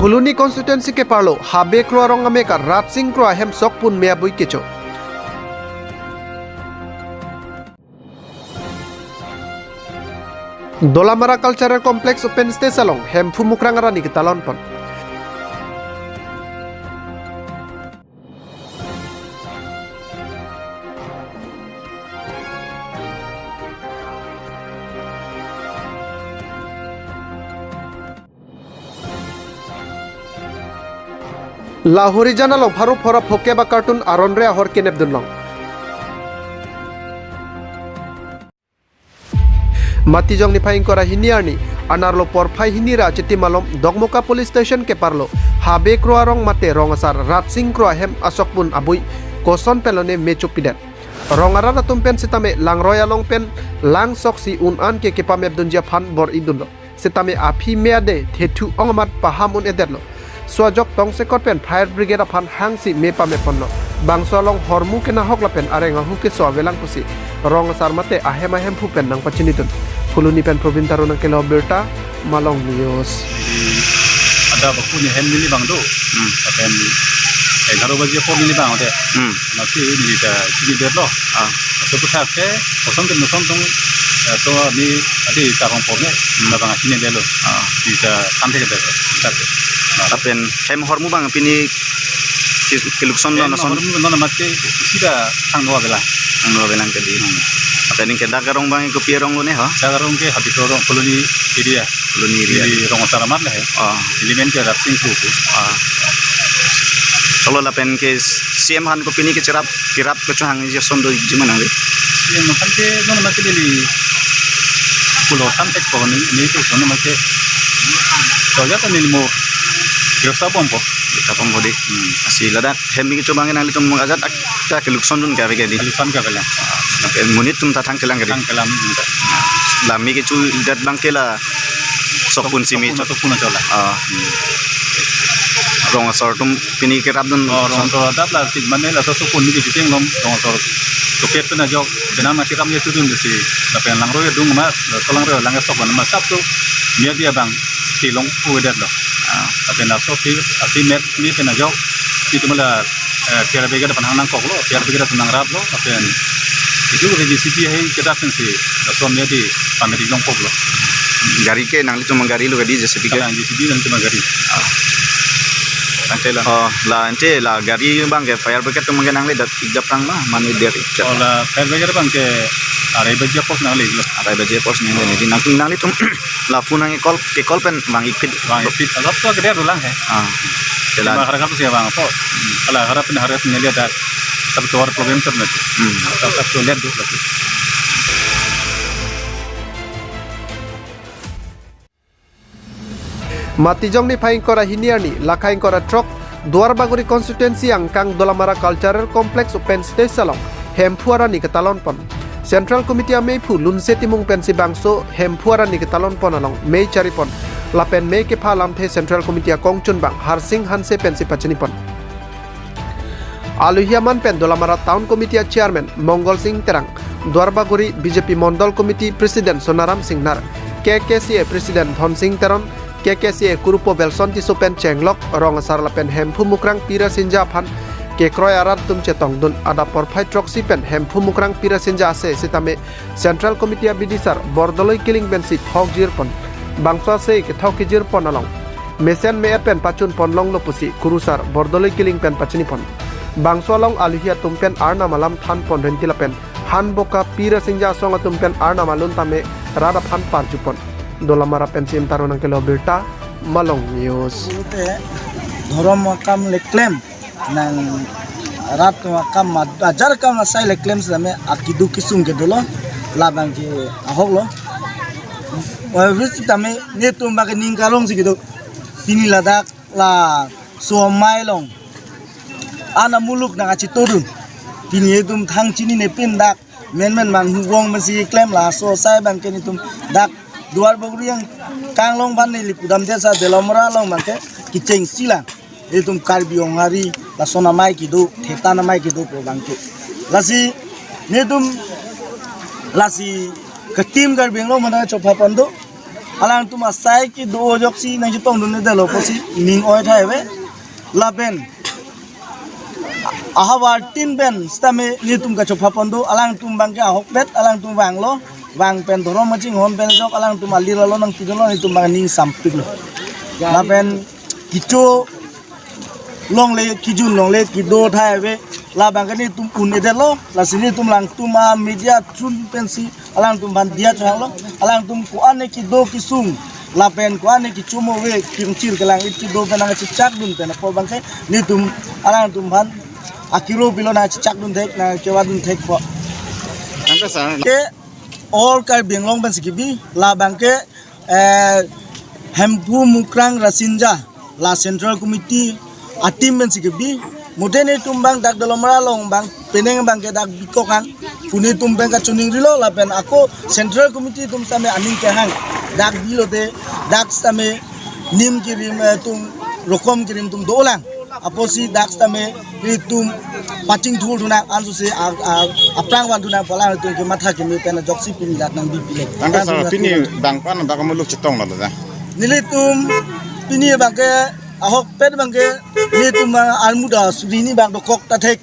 फुलुनी constituency के पार्लो हाबे क्रोआ रोंगामे का रात सिंह क्रोआ हेम सोकपुन में बुई केचो Dolamara cultural complex open stage सलोंग हेम फुमुक्रांगरा नि केतालon पन लाहौरी जानालो फारू फरा फोके बा कार्टून आरन रे हर केनेब दुनलं मातीजों निफाइंग करा हिनियारनी अनारलो परफाई हिनीरा चिति मालम दगमोका पुलिस स्टेशन के पारलो हाबे क्रोआ रोंग माते रोंगासार रात सिंह क्रोआ हेम असोकपुन अबुई कोसन पेलोने मेचुपिडेन रोंगारा रतुम पेन सितामे लांगरोया लोंग पेन लांग सोक्सी उन आन के केपामेब दुंजिया फान बोर इदुलो सितामे आफी मेयादे थेथु ओंगमात पाहामुन एदेरलो स्वाजक तोंगसे कोटपेन फायर ब्रिगेड फान हांगसी मेपा मेपन्नो बांगसोलोंग हरमु के नाहक लापेन आरेंगा हुके सोवेलांग पुसी रोंग सारमते आहेम आहेम फुपेन नंग पचिनिदुन फुलुनी पेन प्रोविन तारुना के लॉबर्टा मालोंग news ada baku ni hen mili bang do apen 11 bajye ko mili bang ode nasi ni ta chini der lo so putak ke kosong ke nosong tong so ni adi tarong pome na bang chini der lo di ta sampe ke der apen hem hormu bang pini kilukson lo nason hormu no mate sida thang no bela ke di apen ke dagarong bang ko pierong lo ne ha dagarong ke habi ko rong koloni area di rong saramat le element ke rapsing su solo lapen ke CM han ko pini ke cerap kirap ke chuhang je sondo jimana le CM kan ke no mate dili pulo tan tek ko ni ke no mate so ya tan ni mo yo sa pompo kapong bodi asi ladak hemi ke cobangin ali tum mengajat ta ke lukson dun ka ke di lukson ka bela apen munit tum tatang kelang ke tang kelam lami ke cu dat bang ke la sokpun simi sokpun chola rong sor tum pini ke rabdun rong to dap la tik mane la so sokpun ni ke teng lom rong sor to pet na jok benam ma kiram ye tu dun si la pen lang ro ye dung ma solang ro lang sok ma sap tu mia dia bang ti long pu dat lo apen na so ti ati met ni pen na jok ti tumala tiara bega depan hanang kok lo tiara bega depan rap lo apen itu JCB hai kita pensi so mia di pamedi long kok lo gari ke nang cuma gari lu di JCB ke JCB dan cuma gari antela la ante la gari bang ke fire brigade tu mungkin nang le dat ijap tang mah mani der ijap la fire brigade bang ke arai baje pos nang le arai baje pos nang le di nang le tum la punang ke kol pen bang ikpit agap to gede rulang he Jela harap tu siapa apa ala harap ni lihat dah sab to war problem sab nati sab to lihat dulu lagi मातीजों निफाइंग करा हिनियारनी लाखाइंग करा ट्रक दुआरबागुरी constituency अंकांग Dolamara cultural complex open stage सलोंग हेमफुआरा नि केतालon पन सेंट्रल कमिटी मे फु लुनसे तिमुंग पेंसि बांगसो हेमफुआरा नि केतालon पन अलong मे चारिपन लापेन मे के फालाम थे सेंट्रल कमिटी कोंगचुन बांग हारसिंग हानसे पेंसि पचनी पन आलुहियामान pen दोलामारा town committee chairman Mangal Singh तेरांग दुआरबागुरी बीजेपी मंडल committee president Sonaram सिंहनार केकेसीए president Dhan Singh तेरन KKCA Kurupo Belson Sopen Chenglok Rong Sarlapen Hempu Mukrang Pira Sinja Pan Kekroy Arat Tum Chetong Dun Ada Porfai Troxy Pen Hempu Mukrang Pira Sinja Se Sitame Central Committee Bidisar Bordoloi Killing Bensi Thok Jirpon Bangsa Se ke Thok Jirpon along Mesen Me Pen Pachun Pon Long Lopusi Kurusar Bordoloi Killing Pen Pachini Pon Bangsa Long Aluhia Tumpen Arna Malam Than Pon Rentilapen Han Boka Pira Sinja Songa Tumpen Arna Malun Tame Rada Pan Parjupon दोलामारा पेंसिम तारुना के लॉबर्टा मालोंग news धर्म काम लेक्लेम नंग रात काम हजार काम साइ लेक्लेम समे आकिदु किसुम के दोलो लाबांग के होगलो विस तमे ने तुम बाके निंगालोंग सिगिदो तिनी लदाख ला सोमाइलोंग आना मुलुक ना चितोरुन तिनी तुम थांग चिनी ने पिन दाक मेन मान हुवोंग मसी क्लेम ला सो साइ बांग के नि तुम दाक दुआर बगुरी yang kanglong ban ni lipudam desa delamora long mangke kiceng sila itu karbiong hari la sona mai kidu theta na mai kidu ko bangke lasi ne tum lasi ke tim karbiong lo mana chopa pando alang tu masai ki do jok si nang jitong dun de lo posi ning oi thai we laben ahawar tin ben stame ni tum ka chopha pondo alang tum bang ke ahok bet alang tum wang lo wang pen dorom maching hon pen jok alang tum ali lo nang ti lo ni tum bang ning sampik lo laben kicho long le kijun long le kido thai we la bang ke ni tum un de lo la sini tum lang tum media trun pensi alang tum ban dia chang lo alang tum ku ane kido kisung la pen ku ane ki chumo we kim chir ke lang itu do benang cicak dun pen po bang ke ni tum alang tum ban akiro bilo na cicak dun thek na kewa dun thek po Angka sa ke all kar benglong ban sikibi la bang ke hempu mukrang rasinja la central committee atim ben sikibi mudene tumbang dak dalomra long bang peneng bang ke dak bikokang puni tumbang ka chuning rilo la pen ako central committee tum same aning ke hang dak bilote dak same nim kirim tum rokom kirim tum dolang aposi dak same ri tum paching thul duna ansu se aprang wan duna pola tum ke matha ke mi pen joksi pin dak nang bipile angka sa pini bang pan ba kamuluk chitong lo da. nili tum pini bang ke ahok pet bang ke ni tum almuda surini bang dokok ta thek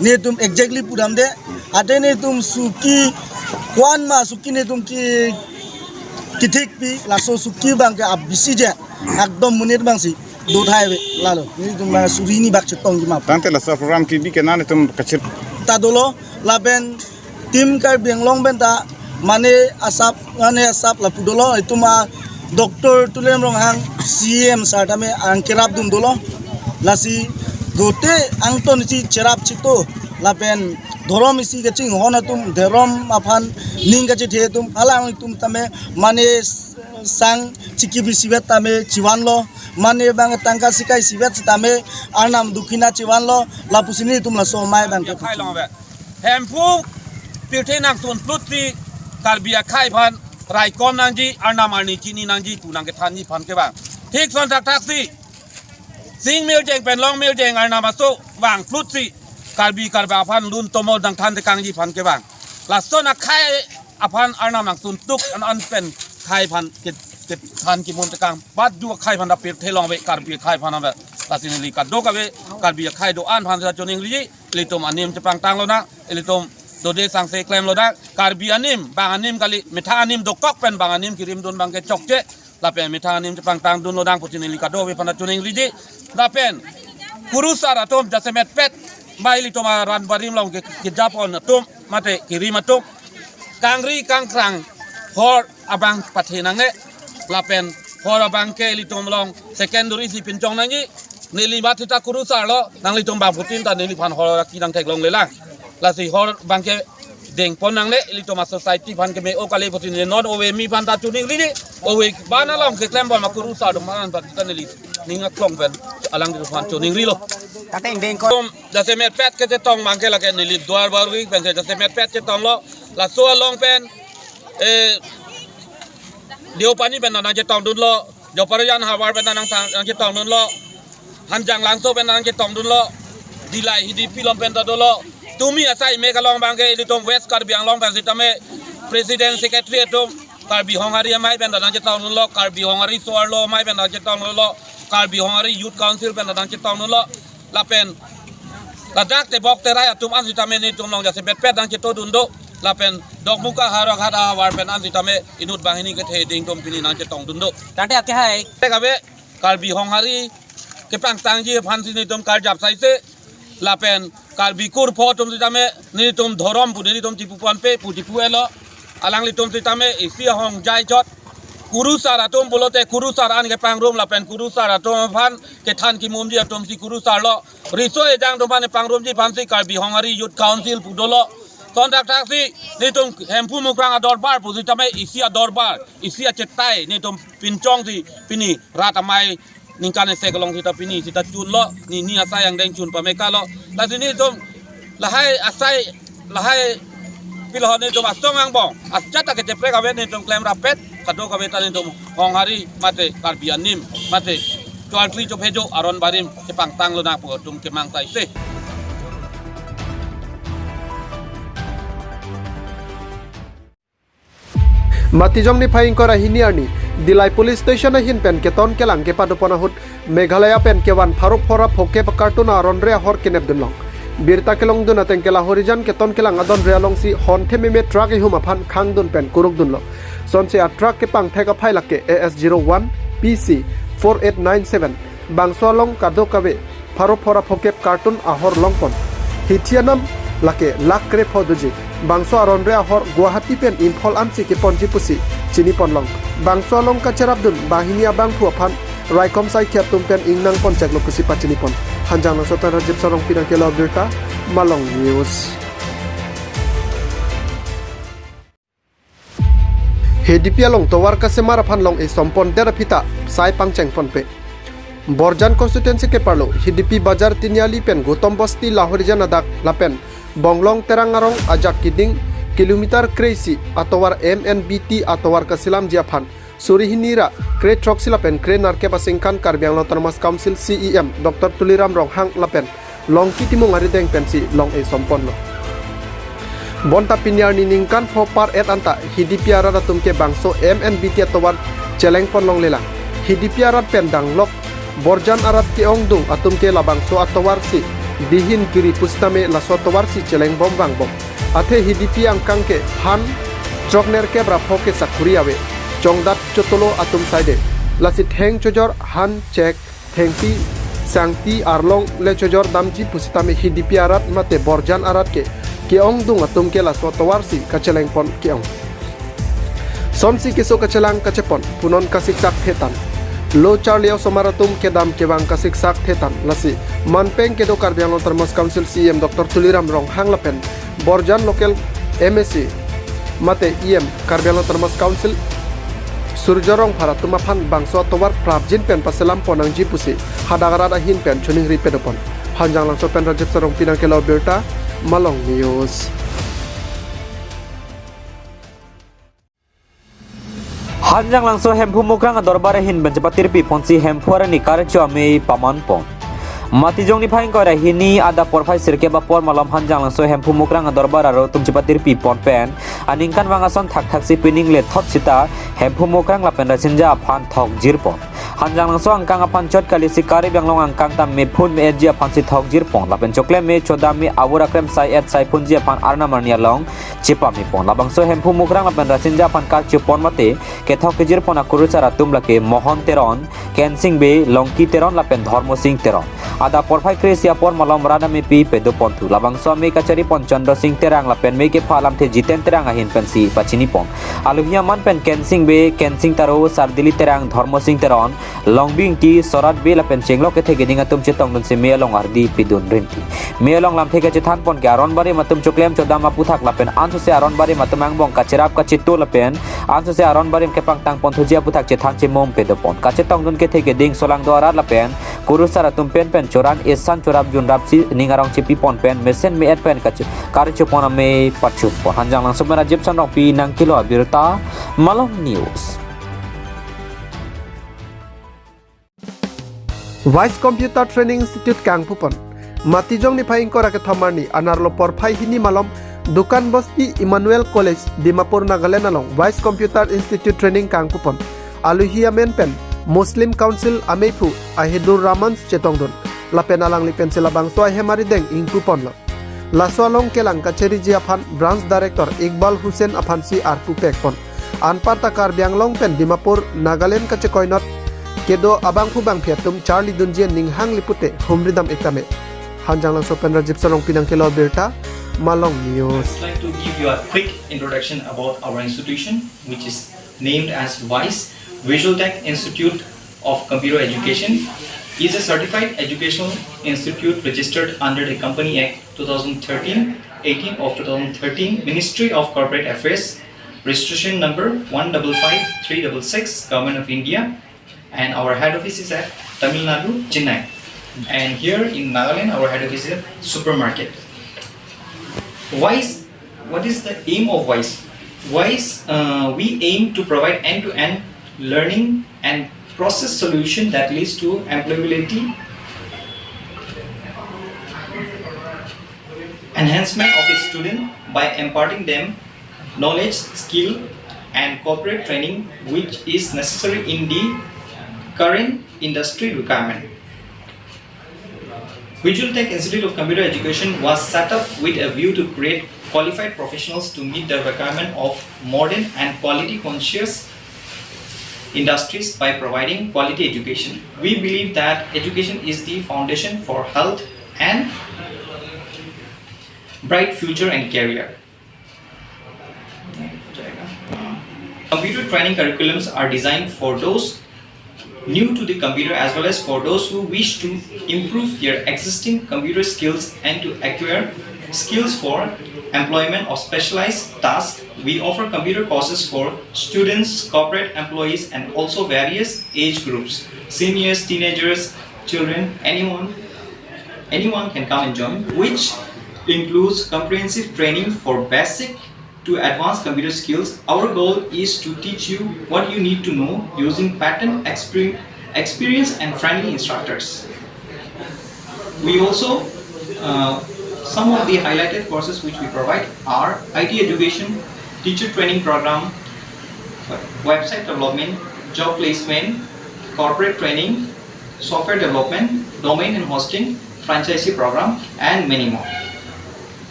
ni tum exactly pudam de ate ni tum suki kwan ma suki ni tum ki kitik pi laso suki bang ke abisi je ekdom munit bang si do thai we lalo ni tum surini bak chetong ki ma Tante la sa program ki bi ke nan tum kachir ta dolo laben tim kar benglong ben ta mane asap la pudolo itu ma doktor tulem rong hang CM sartame angkerap dum dolo lasi gote angton si cerap chito lapen dorom isi gaching hona tum derom aphan ning gachi the tum alang tum tame mane sang chiki bisibet tame chiwan lo mane bang tangka sikai sibet tame anam dukina chiwan lo lapusini tum la so mai bang ke khai long ve hem phu pirthe nang sun plutri kalbia khai phan rai kom nang ji arnam arni chini nang ji tu nang ke than ni phan ke bang thik son tak tak si sing mil jeng pen long mil jeng arnam aso wang plutri kalbi kalba phan lun tomo dang than te kang ji phan ke bang la son a khai aphan arnam nang sun tuk an pen khai phan ke than ki mun te kang bat du khai phan da pirthe long ve kalbi khai phan ve lasin li ka do ka ve kalbi khai do an phan sa choning li litom anim te pang tang lo na litom do de sang se klem lo da karbi anim bang anim kali mitha anim do kok pen bang anim kirim don bang ke chok che la pen mitha anim te pang tang dun lo dang putin li ka do ve pana tuning li di la pen kurusar atom jasemet pet bai li toma ran barim long ke japon atom mate kirim atom kangri kangkrang hor abang pathenang ne la pen hor abang ke li tom long secondary si pinchong nang ni nili batita kurusar lo nang li tom bang putin ta nili phan hor ki dang thek long le la la si hor bangke deng ponang le lito ma society pan ke me o kale potin le non owe mi pan ta tuning li owe bana long ke klem bol ma kuru sa do man ba tan li ninga klong ben alang di pan tuning li lo kateng deng ko da se met pet ke te tong mang ke la ke ni li dwar bar wi ben se da se met pet ke tong lo la so long pen dio pani ben na je tong dun lo jo parayan hawar ben nang tang je tong dun lo hanjang lang so ben nang je tong dun lo dilai hidi pilom pen ta do lo tumi asai me kalong bangke litom west karbi anglong ban sitame president secretary atom karbi hongari mai ben dan chetong lo karbi hongari soar lo mai ben dan chetong lo karbi hongari youth council ben dan chetong lo lapen ladak te bok te rai atum an sitame ni tum long jase bet pet dan cheto dundo lapen dok muka harak hada war ben an sitame inut bahini ke the ding tom pini nan chetong dundo tante ate hai te kabe karbi hongari ke pang tangji phan sini tum kar jap sai se lapen karbi kur pho tum sitame ni tum dhorom pu ni tum tipu pan pe pu tipu elo alang li tum sitame isi hong jai chot kuru sara tum bolote kuru sara an ke pang rum lapen kuru sara tum phan ke than ki mum dia tum si kuru sar lo riso e jang tum pan pang rum ji phan si karbi hongari youth council pu dolo kontak taksi ni tum hempu mukrang ador bar pu sitame isi ador bar isi a chetai ni tum pinchong si pini ratamai ningkane sekolong kita pini kita cun lo ni asai yang deng cun pameka lo la sini tum lahai pilhon ni tum astong ang bong asjata ke cepre kawe ni tum klem rapet kado kawe tani tum hong hari mate karbian nim mate tuan tri cop hejo aron barim cepang tang lo na pu tum kemang sai se Matijong ni phaing kora hiniarni Dilai Police Station hin pen keton kelang ke padopona hut Meghalaya pen kewan pharup phora phoke pakartuna ronrea hor kenep dunlong Birta kelong dun ateng kela horijan keton kelang adon realong si hon theme me truck e hum aphan khang dun pen kuruk dunlo sonse a truck ke pang theka phai lakke AS01 PC 4897 bangsolong kadokabe pharup phora phoke cartoon ahor longpon hithianam lake lakre phoduji bangso aronre ahor Guwahati pen Imphal amsi ke ponji pusi chini ponlong bangso along kacherabdun bahini abang phuaphan Raikom sai kyatum pen ingnang ponchak lokusi pachini pon hanjang no sotan rajib sorong pinang kelo berta Malong News HDP along towar kasemara phan long e sompon derapita sai pangcheng ponpe Borjan constituency ke parlo HDP bazar Tiniali pen Gotom Basti Lahorijan adak lapen Bonglong Terangarong ajak kiding kilometer crazy atowar MNBT atowar kasilam jiaphan Surihinira Kre Troxi lapen Kre Narke Basingkan Karbiang Autonomous Council CEM Dr. Tuliram Ronghang lapen Longki timung arideng pensi long e sompon lo Bonta pinyar niningkan popar et anta HDP arada tumke bangso MNBT atowar celeng pon long lela HDP arad pendang lok Borjan arat ke ongdung atumke labangso atowar si dihin kiri pustame la sotowar si celeng bom bang bom athe HDP angkang ke han chokner ke brapoke sakuriawe chongdat chotolo atum side lasi theng chojor han check thengti sangti arlong le chojor damji pustame HDP arat mate Borjan arat ke ongdung atumke la sotowar si kaceleng pon ke ong sonsi keso kacelang kachepon punon kasiksak thetan Lo Charlie Somaratum kedam kebang kasik sak thetan lasi manpeng kedo Karbiang Autonomous Council CM Dr. Tuliram Ronghang lapen Borjan local MSC mate EM Karbiang Autonomous Council Surjorong Paratumaphan bangso towar prabjin pen paselam ponang jipusi hadagarada hin pen chuning ri pedopon hanjang langso pen rajib sarong pinang kelo berta Malong News Hanjang langsung hempu mukrang dorbare hin bencepatir pi ponsi hempuara ni karcho ame paman pon. Matijong ni phaing kora hini ada porfai sirke ba por malam hanjang langsung hempu mukrang dorbara ro tum cepatir pi pon pen aningkan wangason thak thak si pining le thot sita hempu mukrang lapen rasinja phan thok jirpon. Hanjang langsung angkang apan chot kali si kari bang long angkang tam me phun me ejia phan si thok jirpon lapen chokle me choda me awura krem sai et sai phun jia phan arna marnia long chipa me pon labang so hempu mukrang lapen rasinja phan kar chipon mate ke thok ke jirpon akuruchara tum lake mohon teron kensing be longki teron lapen dharmo sing teron ada porfai kresia por malam rada me pi pedo pontu labang so me kachari pon chandra sing terang lapen me ke phalam the jiten terang ahin pensi pachini pon aluhia man pen kensing be kensing taro sardili terang dharmo sing teron longbing ti sorat be lapen chenglo ke the gedinga tum chetong dun se me long ardi pidun rinti me long lam theke chethan pon ke aron bari matum choklem chodama puthak lapen ansu se aron bari matum angbong kachirap ka chitto lapen ansu se aron bari ke pangtang pon thujia puthak chethan che mom pedo pon ka chetong dun ke the geding solang dwara lapen kurusara tum pen pen choran esan chorap jun rapsi ningarong chipi pon pen mesen me et pen kari chupon me pachup pon hanjang langsung mera jepsan rong pi nang kilo abirta Malong News Vice Computer Training Institute Kangpupon Matijong ni phaing kora ke thamarni anarlo porphai hini malom Dukan Basti Emmanuel College Dimapur Nagaland along Vice Computer Institute Training Kangpupon Aluhia men pen Muslim Council Amepu Ahidur Rahman Chetongdon lapen alang lipen silabang soai hemari deng ingpupon lo laso along kelang kacheri jiaphan branch director Iqbal Hussein Afansi Arpu Pekpon anpar takar biang long pen Dimapur Nagaland kachekoinot kedo abang phubang phiatum Charlie Dunjien ninghang lipute humridam ekame hanjang lang sopen rajib salong pinang kelo berta Malong News. I'd like to give you a quick introduction about our institution, which is named as VICE, Visual Tech Institute of Computer Education. It is a certified educational institute registered under the Company Act 2013-18 of 2013, Ministry of Corporate Affairs, registration number 155366, Government of India, and our head office is at Tamil Nadu, Chennai. And here in Nagaland, our head office is at Supermarket. VICE, what is the aim of VICE? VICE, we aim to provide end-to-end learning and process solution that leads to employability, enhancement of a student by imparting them knowledge, skill, and corporate training which is necessary in the current industry requirement. Visual Tech Institute of Computer Education was set up with a view to create qualified professionals to meet the requirement of modern and quality conscious industries by providing quality education. We believe that education is the foundation for health and bright future and career. Computer training curriculums are designed for those new to the computer as well as for those who wish to improve their existing computer skills and to acquire skills for employment or specialized tasks. We offer computer courses for students, corporate employees, and also various age groups, seniors, teenagers, children, anyone can come and join, which includes comprehensive training for basic to advanced computer skills. Our goal is to teach you what you need to know using pattern experience and friendly instructors. We also some of the highlighted courses which we provide are IT education, teacher training program, website development, job placement, corporate training, software development, domain and hosting, franchisee program, and many more.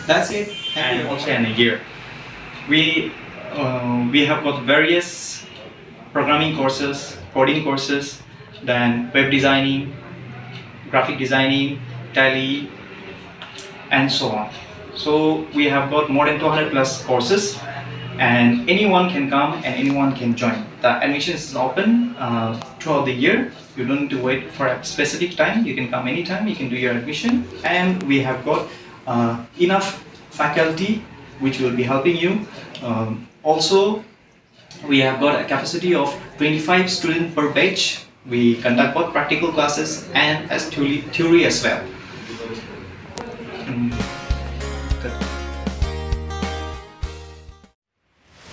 That's it. And also in a year, we have got various programming courses, coding courses, then web designing, graphic designing, tally, and so on. So we have got more than 200 plus courses, and anyone can come and anyone can join. The admission is open throughout the year. You don't need to wait for a specific time. You can come anytime. You can do your admission, and we have got enough faculty which will be helping you. Also, we have got a capacity of 25 students per batch. We conduct both practical classes and as theory as well.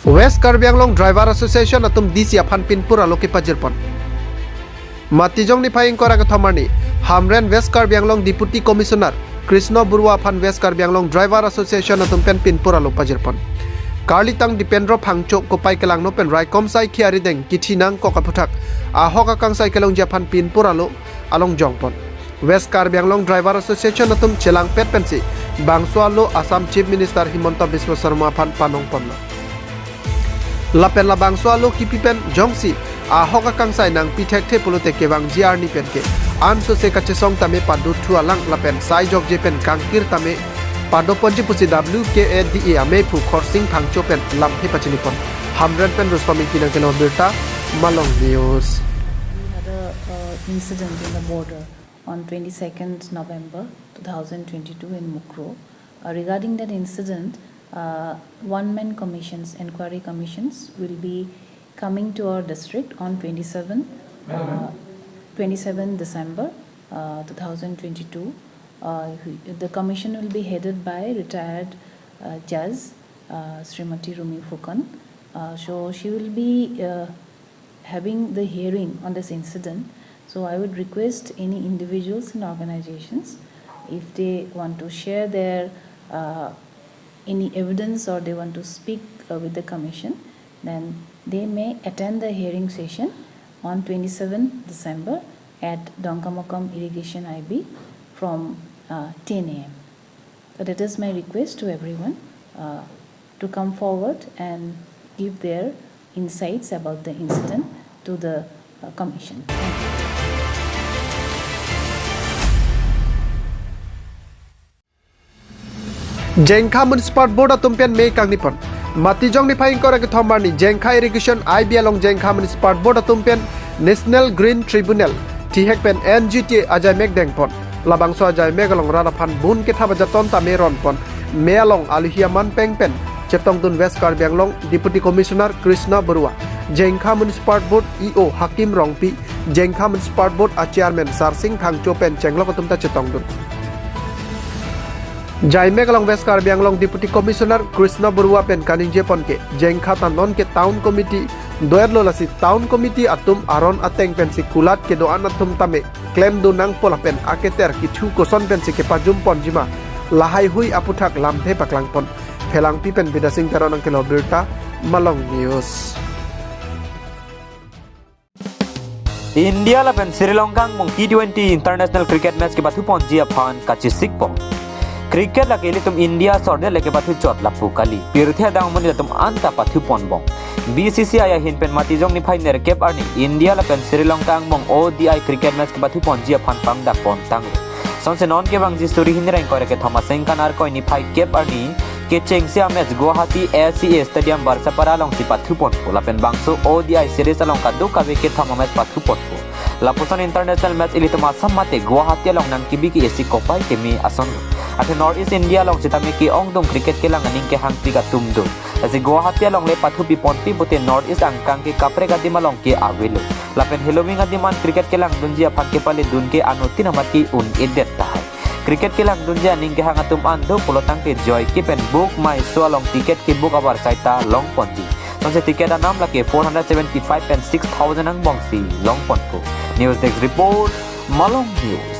West Karbi Anglong Driver Association atum DC aphan pinpur aloki pajirpon. Matijong ni phaing kora ka thamani Hamren West Karbi Anglong Deputy Commissioner Krishna Burwa aphan West Karbi Anglong Driver Association atum pen pinpur alok pajirpon. Karlitang dipendro phangcho ko pai kelang no pen rai komsai khiari deng kithinang ko kaputhak ahoka kangsai kelong japan pinpur along jongpon. West Karbi Anglong Driver Association atum chelang pet pensi bangswalo Assam Chief Minister Himanta Biswa Sarma aphan panong ponna. Lapen la bangswalo kipipen jongsi ahoka kangsai nang pitek the pulote kebang GR ni penke anso se kachesong tame padu thualang lapen sai jok jepen kangkir tame pado ponji pusi WKADE ame pu khorsing phangcho pen lamthi pachinipon Hamren pen Ruswami kinang kelo birta Malong News. We had a incident in the border on 22nd November 2022 in Mukro. Regarding that incident, one-man commissions, inquiry commissions will be coming to our district on 27 December 2022. The commission will be headed by retired Judge Srimati Rumi Fukan. So she will be having the hearing on this incident. So I would request any individuals and organizations, if they want to share their any evidence or they want to speak with the commission, then they may attend the hearing session on 27 December at Donkamakam Irrigation IB from 10 a.m. So that is my request to everyone to come forward and give their insights about the incident to the commission. Jengkha Municipal Board atumpian Mei Kangnipon. Matijong ni phaing kora ke thombarni Jengkha Irrigation IB along Jengkha Municipal Board atumpian National Green Tribunal Tihek pen NGT ajai mek dengpon. Labangso ajai mek along radaphan bun ke thabajaton ta meron pon. Me along Alihiaman peng pen Chetong Dun West Karbi Anglong Deputy Commissioner Krishna Burwa. Jengkha Municipal Board EO Hakim Rongpi. Jengkha Municipal Board Chairman Sarsing Thangcho pen Chenglok atumta Chetong Dun. Jaime along West Karbi Anglong Deputy Commissioner Krishna Burwa pen kaningje ponke Jengkha tanon ke Town Committee doerlo lasi Town Committee atum aron ateng pen si kulat ke doan atum tame claim dunang pola pen aketer kichu koson pen si ke pajum pon jima lahai hui aputhak lamthe paklang pon phelang pi pen bidasing taronang ke lobirta Malong News. India lapen Sri Lanka mong T20 international cricket match ke batu pon jia phan kachisik pong. Cricket la keli tum India sorde leke batu chot lapu kali. Pirthya dang moni tum anta patu pon bong. BCCI ya hin pen mati jong ni phai ner kep arni India lapen Sri Lanka mong ODI cricket match ke batu pon jia phan pang da pon tang. Sonse non ke bang ji story hin rang kore ke Thomas Sengkan ar koi ni phai kep arni ke chengsia match Guwahati SCA Stadium Barsapara long si patu pon lapen bangso ODI series along kadu ka ke thama match patu pon. Lapusan international match ili tuma samate Guwahati long nang kibiki esi kopai kemi ason. Ate North East India long sitami ki ongdong cricket ke lang aning ke hang piga tumdo. Asi Guwahati long le pathu pi ponti bote North East angkang ke kapre ka dima long ke awelo. Lapen heloming adiman cricket ke lang dunjia phan ke pale dun ke anutin amati un edet tahai. Cricket ke lang dunjia ning ke hang atum ando polotang ke joy ke pen book my so long ticket ke book abar saita long ponji. Sonse tiket da nam la ke 475 and 6000 ang bongsi long ponko. News Desk report Malong News.